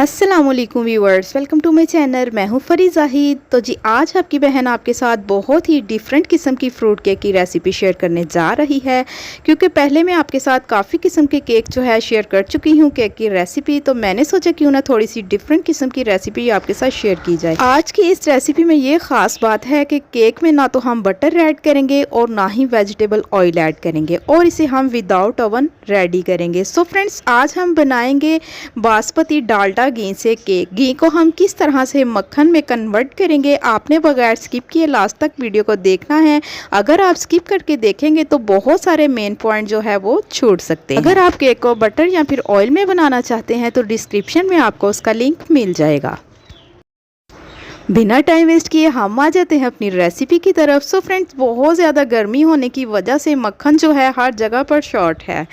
अस्सलामुअलैकुम viewers, welcome to my channel. मैं हूँ फरी जाहिद। तो जी आज आपकी बहन आपके साथ बहुत ही डिफरेंट किस्म की फ्रूट केक की रेसिपी शेयर करने जा रही है, क्योंकि पहले मैं आपके साथ काफ़ी किस्म के केक जो है शेयर कर चुकी हूँ केक की रेसिपी। तो मैंने सोचा क्यों ना थोड़ी सी डिफरेंट किस्म की रेसिपी आपके साथ शेयर की जाए। आज की इस रेसिपी में ये ख़ास बात है कि केक में ना तो हम बटर ऐड करेंगे और ना ही वेजिटेबल ऑयल ऐड करेंगे, और इसे हम विदाउट ओवन रेडी करेंगे। सो फ्रेंड्स, आज हम बनाएंगे बासमती डालडा घी से केक। घी को हम किस तरह से मक्खन में कन्वर्ट करेंगे, आपने बगैर स्किप किए लास्ट तक वीडियो को देखना है। अगर आप स्किप करके देखेंगे तो बहुत सारे मेन पॉइंट जो है वो छूट सकते हैं। अगर आप केक को बटर या फिर ऑयल में बनाना चाहते हैं तो डिस्क्रिप्शन में आपको उसका लिंक मिल जाएगा। बिना टाइम वेस्ट किए हम आ जाते हैं अपनी रेसिपी की तरफ। सो फ्रेंड्स, बहुत ज़्यादा गर्मी होने की वजह से मक्खन जो है हर जगह पर शॉर्ट है,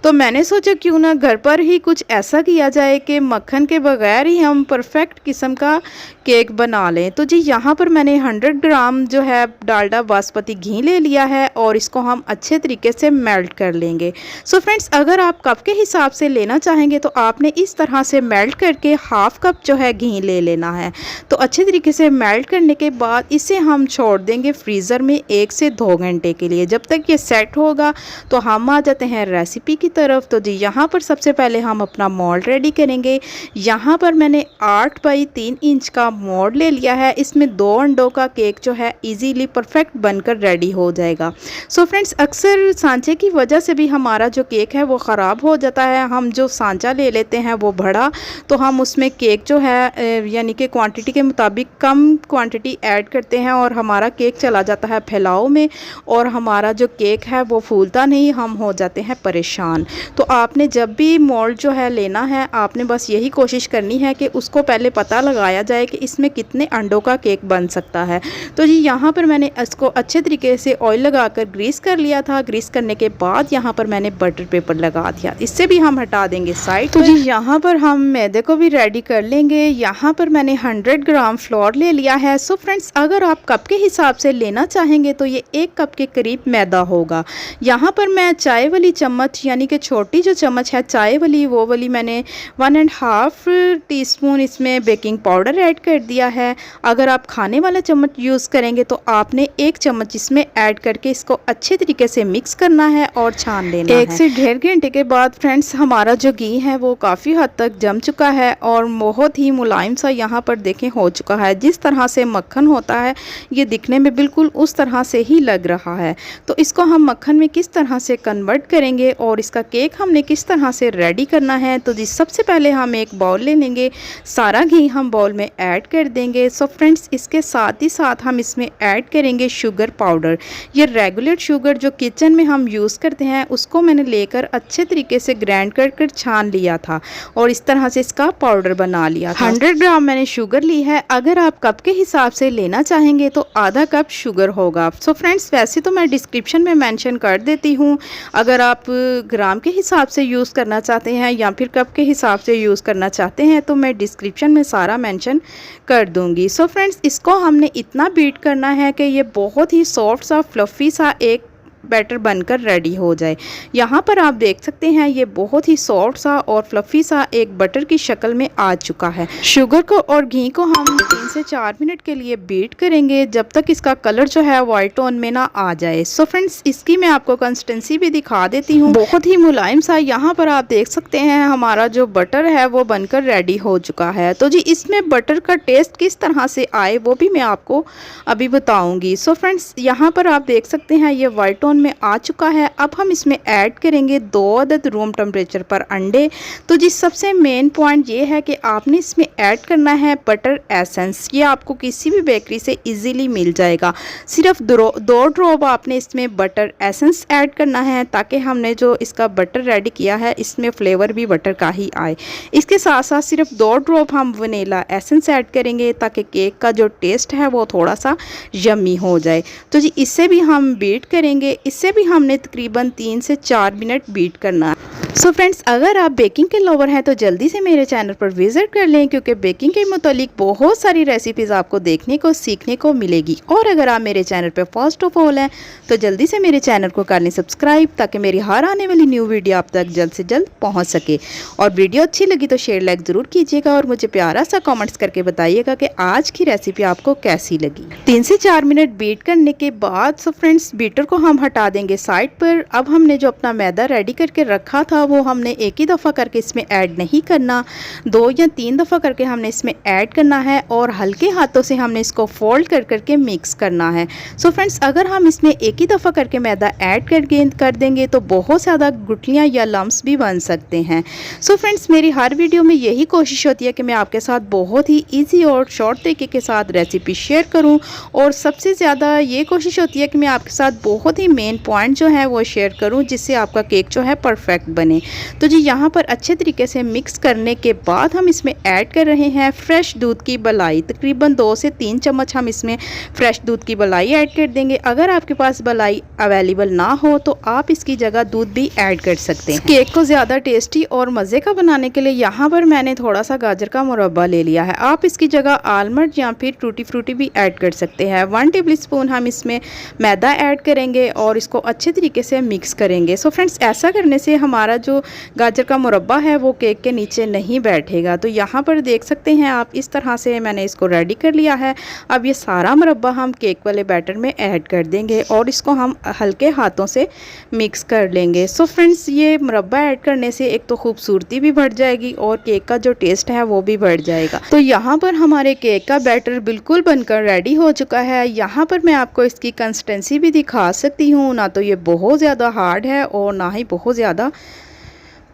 तो मैंने सोचा क्यों ना घर पर ही कुछ ऐसा किया जाए कि मक्खन के बगैर ही हम परफेक्ट किस्म का केक बना लें। तो जी यहाँ पर मैंने 100 ग्राम जो है डालडा बासमती घी ले लिया है और इसको हम अच्छे तरीके से मेल्ट कर लेंगे। सो फ्रेंड्स, अगर आप कप के हिसाब से लेना चाहेंगे तो आपने इस तरह से मेल्ट करके हाफ कप जो है घी ले लेना है। तो अच्छे तरीके से मेल्ट करने के बाद इसे हम छोड़ देंगे फ्रीज़र में 1 से 2 घंटे के लिए। जब तक ये सेट होगा तो हम आ जाते हैं रेसिपी की तरफ। तो जी यहाँ पर सबसे पहले हम अपना मोल्ड रेडी करेंगे। यहाँ पर मैंने 8 बाई 3 इंच का मोल्ड ले लिया है। इसमें 2 अंडों का केक जो है इजीली परफेक्ट बनकर रेडी हो जाएगा। सो फ्रेंड्स, अक्सर सांचे की वजह से भी हमारा जो केक है वो ख़राब हो जाता है। हम जो सांचा ले लेते हैं वो बड़ा, तो हम उसमें केक जो है यानी कि क्वांटिटी के मुताबिक कम क्वांटिटी ऐड करते हैं और हमारा केक चला जाता है फैलाव में, और हमारा जो केक है वो फूलता नहीं, हम हो जाते हैं परेशान। तो आपने जब भी मोल्ड जो है लेना है, आपने बस यही कोशिश करनी है कि उसको पहले पता लगाया जाए कि इसमें कितने अंडों का केक बन सकता है। तो जी यहाँ पर मैंने इसको अच्छे तरीके से ऑयल लगाकर ग्रीस कर लिया था। ग्रीस करने के बाद यहाँ पर मैंने बटर पेपर लगा दिया, इससे भी हम हटा देंगे साइड। तो जी यहाँ पर हम मैदे को भी रेडी कर लेंगे। यहाँ पर मैंने 100 ग्राम फ्लोर ले लिया है। सो फ्रेंड्स, अगर आप कप के हिसाब से लेना चाहेंगे तो ये 1 कप के करीब मैदा होगा। यहाँ पर मैं चाय वाली चम्मच यानी कि छोटी जो चम्मच है चाय वाली, वो वाली मैंने 1.5 टीस्पून इसमें बेकिंग पाउडर ऐड कर दिया है। अगर आप खाने वाला चम्मच यूज़ करेंगे तो आपने 1 चम्मच इसमें ऐड करके इसको अच्छे तरीके से मिक्स करना है और छान लेना है। 1 से 1.5 घंटे के बाद फ्रेंड्स, हमारा जो घी है वो काफ़ी हद तक जम चुका है और बहुत ही मुलायम सा यहाँ पर देखें हो चुका है। जिस तरह से मक्खन होता है ये दिखने में बिल्कुल उस तरह से ही लग रहा है। तो इसको हम मक्खन में किस तरह से कन्वर्ट करेंगे और इसका केक हमने किस तरह से रेडी करना है। तो जी सबसे पहले हम एक बाउल ले लेंगे, सारा घी हम बाउल में ऐड कर देंगे। सो फ्रेंड्स, इसके साथ ही साथ हम इसमें ऐड करेंगे शुगर पाउडर। ये रेगुलर शुगर जो किचन में हम यूज़ करते हैं उसको मैंने लेकर अच्छे तरीके से ग्राइंड कर छान लिया था और इस तरह से इसका पाउडर बना लिया था। 100 ग्राम मैंने शुगर ली है। अगर आप कप के हिसाब से लेना चाहेंगे तो आधा कप शुगर होगा। सो फ्रेंड्स, वैसे तो मैं डिस्क्रिप्शन में मेंशन कर देती हूँ, अगर आप ग्राम के हिसाब से यूज़ करना चाहते हैं या फिर कप के हिसाब से यूज़ करना चाहते हैं तो मैं डिस्क्रिप्शन में सारा मेंशन कर दूँगी। सो फ्रेंड्स, इसको हमने इतना बीट करना है कि ये बहुत ही सॉफ्ट सा फ्लफ़ी सा एक बैटर बनकर रेडी हो जाए। यहाँ पर आप देख सकते हैं ये बहुत ही सॉफ्ट सा और फ्लफ़ी सा एक बटर की शक्ल में आ चुका है। शुगर को और घी को हम 3 से 4 मिनट के लिए बीट करेंगे जब तक इसका कलर जो है वाइट टोन में ना आ जाए। सो फ्रेंड्स, इसकी मैं आपको कंसिस्टेंसी भी दिखा देती हूँ, बहुत ही मुलायम सा। यहाँ पर आप देख सकते हैं हमारा जो बटर है वो बनकर रेडी हो चुका है। तो जी इसमें बटर का टेस्ट किस तरह से आए वो भी मैं आपको अभी बताऊँगी। सो फ्रेंड्स, यहाँ पर आप देख सकते हैं ये वाइट टोन में आ चुका है। अब हम इसमें ऐड करेंगे 2 अदद रूम टेम्परेचर पर अंडे। तो जी सबसे मेन पॉइंट ये है कि आपने इसमें ऐड करना है बटर एसेंस। ये आपको किसी भी बेकरी से इजीली मिल जाएगा। सिर्फ 2 ड्रॉप आपने इसमें बटर एसेंस ऐड करना है ताकि हमने जो इसका बटर रेडी किया है इसमें फ्लेवर भी बटर का ही आए। इसके साथ साथ सिर्फ 2 ड्रॉप हम वनीला एसेंस ऐड करेंगे ताकि केक का जो टेस्ट है वो थोड़ा सा यम्मी हो जाए। तो जी इससे भी हम बीट करेंगे। इससे भी हमने तकरीबन 3 से 4 मिनट बीट करना है। सो फ्रेंड्स, अगर आप बेकिंग के लवर हैं तो जल्दी से मेरे चैनल पर विजिट कर लें, क्योंकि बेकिंग के मुतालिक बहुत सारी रेसिपीज़ आपको देखने को सीखने को मिलेगी। और अगर आप मेरे चैनल पर फर्स्ट ऑफ ऑल हैं तो जल्दी से मेरे चैनल को कर लें सब्सक्राइब, ताकि मेरी हर आने वाली न्यू वीडियो आप तक जल्द से जल्द पहुँच सके। और वीडियो अच्छी लगी तो शेयर लाइक ज़रूर कीजिएगा और मुझे प्यारा सा कॉमेंट्स करके बताइएगा कि आज की रेसिपी आपको कैसी लगी। 3 से 4 मिनट बीट करने के बाद सो फ्रेंड्स, बीटर को हम हटा देंगे साइड पर। अब हमने जो अपना मैदा रेडी करके रखा था वो हमने एक ही दफ़ा करके इसमें ऐड नहीं करना, 2 या 3 दफ़ा करके हमने इसमें ऐड करना है और हल्के हाथों से हमने इसको फोल्ड कर करके मिक्स करना है। सो फ्रेंड्स, अगर हम इसमें एक ही दफ़ा करके मैदा ऐड कर देंगे तो बहुत ज़्यादा गुठलियाँ या लम्स भी बन सकते हैं। सो फ्रेंड्स, मेरी हर वीडियो में यही कोशिश होती है कि मैं आपके साथ बहुत ही ईजी और शॉर्ट तरीके के साथ रेसिपी शेयर करूँ, और सबसे ज़्यादा ये कोशिश होती है कि मैं आपके साथ बहुत ही मेन पॉइंट जो है वो शेयर करूँ, जिससे आपका केक जो है परफेक्ट बने। तो जी यहाँ पर अच्छे तरीके से मिक्स करने के बाद हम इसमें ऐड कर रहे हैं फ्रेश दूध की मलाई। तकरीबन 2 से 3 चम्मच हम इसमें फ्रेश दूध की मलाई ऐड कर देंगे। अगर आपके पास मलाई अवेलेबल ना हो तो आप इसकी जगह दूध भी ऐड कर सकते हैं। केक को ज़्यादा टेस्टी और मज़े का बनाने के लिए यहाँ पर मैंने थोड़ा सा गाजर का मुरब्बा ले लिया है। आप इसकी जगह आलमंड या फिर टूटी फ्रूटी भी ऐड कर सकते हैं। 1 टेबल स्पून हम इसमें मैदा ऐड करेंगे और इसको अच्छे तरीके से मिक्स करेंगे। सो फ्रेंड्स, ऐसा करने से हमारा जो गाजर का मुरब्बा है वो केक के नीचे नहीं बैठेगा। तो यहाँ पर देख सकते हैं आप, इस तरह से मैंने इसको रेडी कर लिया है। अब ये सारा मुरब्बा हम केक वाले बैटर में ऐड कर देंगे और इसको हम हल्के हाथों से मिक्स कर लेंगे। सो फ्रेंड्स, ये मुरब्बा ऐड करने से एक तो खूबसूरती भी बढ़ जाएगी और केक का जो टेस्ट है वो भी बढ़ जाएगा। तो यहाँ पर हमारे केक का बैटर बिल्कुल बनकर रेडी हो चुका है। यहाँ पर मैं आपको इसकी कंसिस्टेंसी भी दिखा सकती हूँ, ना तो ये बहुत ज़्यादा हार्ड है और ना ही बहुत ज़्यादा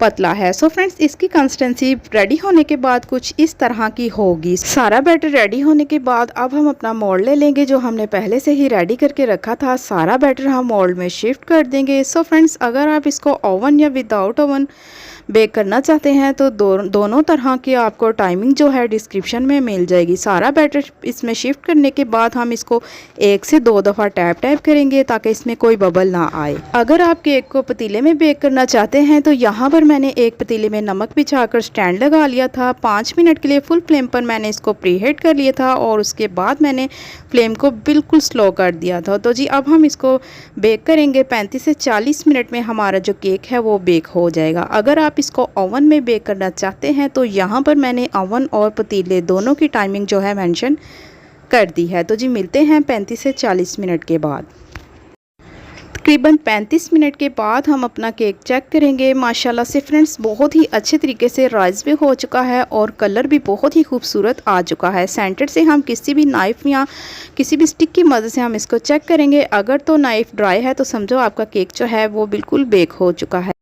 पतला है। सो फ्रेंड्स, इसकी कंसिस्टेंसी रेडी होने के बाद कुछ इस तरह की होगी। सारा बैटर रेडी होने के बाद अब हम अपना मोल्ड ले लेंगे जो हमने पहले से ही रेडी करके रखा था। सारा बैटर हम मोल्ड में शिफ्ट कर देंगे। सो फ्रेंड्स, अगर आप इसको ओवन या विदाउट ओवन बेक करना चाहते हैं तो दोनों तरह की आपको टाइमिंग जो है डिस्क्रिप्शन में मिल जाएगी। सारा बैटर इसमें शिफ्ट करने के बाद हम इसको 1 से 2 दफ़ा टैप करेंगे ताकि इसमें कोई बबल ना आए। अगर आप केक को पतीले में बेक करना चाहते हैं तो यहाँ पर मैंने एक पतीले में नमक बिछाकर स्टैंड लगा लिया था। 5 मिनट के लिए फुल फ्लेम पर मैंने इसको प्रीहीट कर लिया था और उसके बाद मैंने फ्लेम को बिल्कुल स्लो कर दिया था। तो जी अब हम इसको बेक करेंगे 35 से 40 मिनट में हमारा जो केक है वो बेक हो जाएगा। अगर आप इसको ओवन में बेक करना चाहते हैं तो यहाँ पर मैंने ओवन और पतीले दोनों की टाइमिंग जो है मेंशन कर दी है। तो जी मिलते हैं 35 से 40 मिनट के बाद। तकरीबन 35 मिनट के बाद हम अपना केक चेक करेंगे। माशाल्लाह से फ्रेंड्स, बहुत ही अच्छे तरीके से राइस भी हो चुका है और कलर भी बहुत ही खूबसूरत आ चुका है। सेंटर से हम किसी भी नाइफ़ या किसी भी स्टिक की मदद से हम इसको चेक करेंगे। अगर तो नाइफ़ ड्राई है तो समझो आपका केक जो है वो बिल्कुल बेक हो चुका है।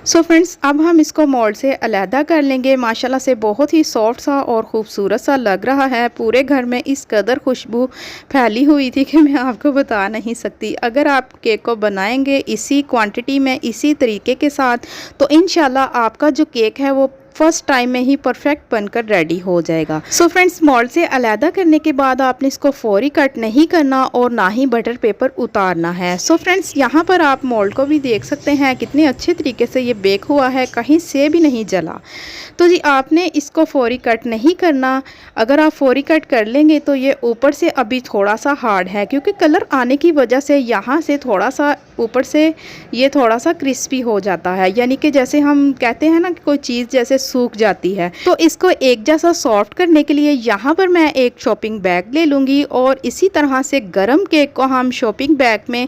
सो फ्रेंड्स, अब हम इसको मोल्ड से अलहदा कर लेंगे। माशाल्लाह से बहुत ही सॉफ्ट सा और ख़ूबसूरत सा लग रहा है। पूरे घर में इस कदर खुशबू फैली हुई थी कि मैं आपको बता नहीं सकती। अगर आप केक को बनाएंगे इसी क्वांटिटी में, इसी तरीके के साथ, तो इंशाल्लाह आपका जो केक है वो फर्स्ट टाइम में ही परफेक्ट बनकर रेडी हो जाएगा। सो फ्रेंड्स, मोल्ड से अलहदा करने के बाद आपने इसको फौरी कट नहीं करना और ना ही बटर पेपर उतारना है। सो फ्रेंड्स, यहाँ पर आप मोल्ड को भी देख सकते हैं कितने अच्छे तरीके से ये बेक हुआ है, कहीं से भी नहीं जला। तो जी आपने इसको फौरी कट नहीं करना। अगर आप फौरी कट कर लेंगे तो ये ऊपर से अभी थोड़ा सा हार्ड है, क्योंकि कलर आने की वजह से यहाँ से थोड़ा सा ऊपर से ये थोड़ा सा क्रिस्पी हो जाता है, यानी कि जैसे हम कहते हैं ना कि कोई चीज़ जैसे सूख जाती है। तो इसको एक जैसा सॉफ्ट करने के लिए यहाँ पर मैं एक शॉपिंग बैग ले लूँगी और इसी तरह से गरम केक को हम शॉपिंग बैग में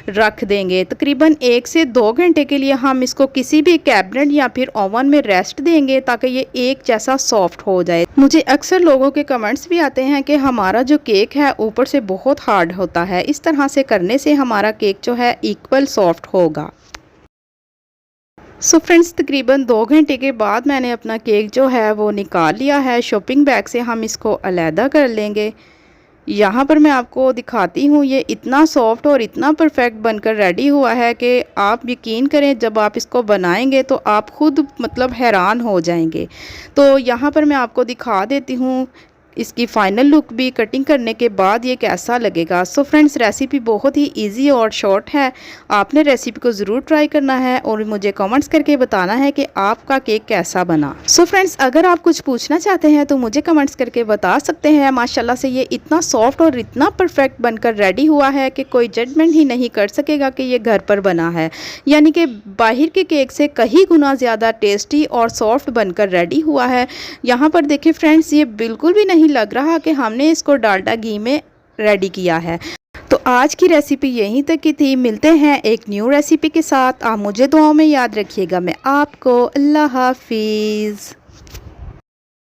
रख देंगे। तकरीबन 1 से 2 घंटे के लिए हम इसको किसी भी कैबिनेट या फिर ओवन में रेस्ट देंगे ताकि ये एक जैसा सॉफ्ट हो जाए। मुझे अक्सर लोगों के कमेंट्स भी आते हैं कि हमारा जो केक है ऊपर से बहुत हार्ड होता है। इस तरह से करने से हमारा केक जो है इक्वल सॉफ्ट होगा। सो फ्रेंड्स, तकरीबन 2 घंटे के बाद मैंने अपना केक जो है वो निकाल लिया है। शॉपिंग बैग से हम इसको अलहदा कर लेंगे। यहाँ पर मैं आपको दिखाती हूँ, ये इतना सॉफ्ट और इतना परफेक्ट बनकर रेडी हुआ है कि आप यकीन करें जब आप इसको बनाएंगे तो आप खुद मतलब हैरान हो जाएंगे। तो यहाँ पर मैं आपको दिखा देती हूँ इसकी फाइनल लुक भी कटिंग करने के बाद ये कैसा लगेगा। सो फ्रेंड्स, रेसिपी बहुत ही इजी और शॉर्ट है, आपने रेसिपी को ज़रूर ट्राई करना है और मुझे कमेंट्स करके बताना है कि आपका केक कैसा बना। सो फ्रेंड्स, अगर आप कुछ पूछना चाहते हैं तो मुझे कमेंट्स करके बता सकते हैं। माशाल्लाह से ये इतना सॉफ्ट और इतना परफेक्ट बनकर रेडी हुआ है कि कोई जजमेंट ही नहीं कर सकेगा कि ये घर पर बना है, यानी कि बाहर के केक से कहीं गुना ज़्यादा टेस्टी और सॉफ्ट बनकर रेडी हुआ है। यहाँ पर देखिए फ्रेंड्स, ये बिल्कुल भी नहीं लग रहा कि हमने इसको डालडा घी में रेडी किया है। तो आज की रेसिपी यहीं तक की थी। मिलते हैं एक न्यू रेसिपी के साथ। आप मुझे दुआओं में याद रखिएगा। मैं आपको अल्लाह हाफिज़।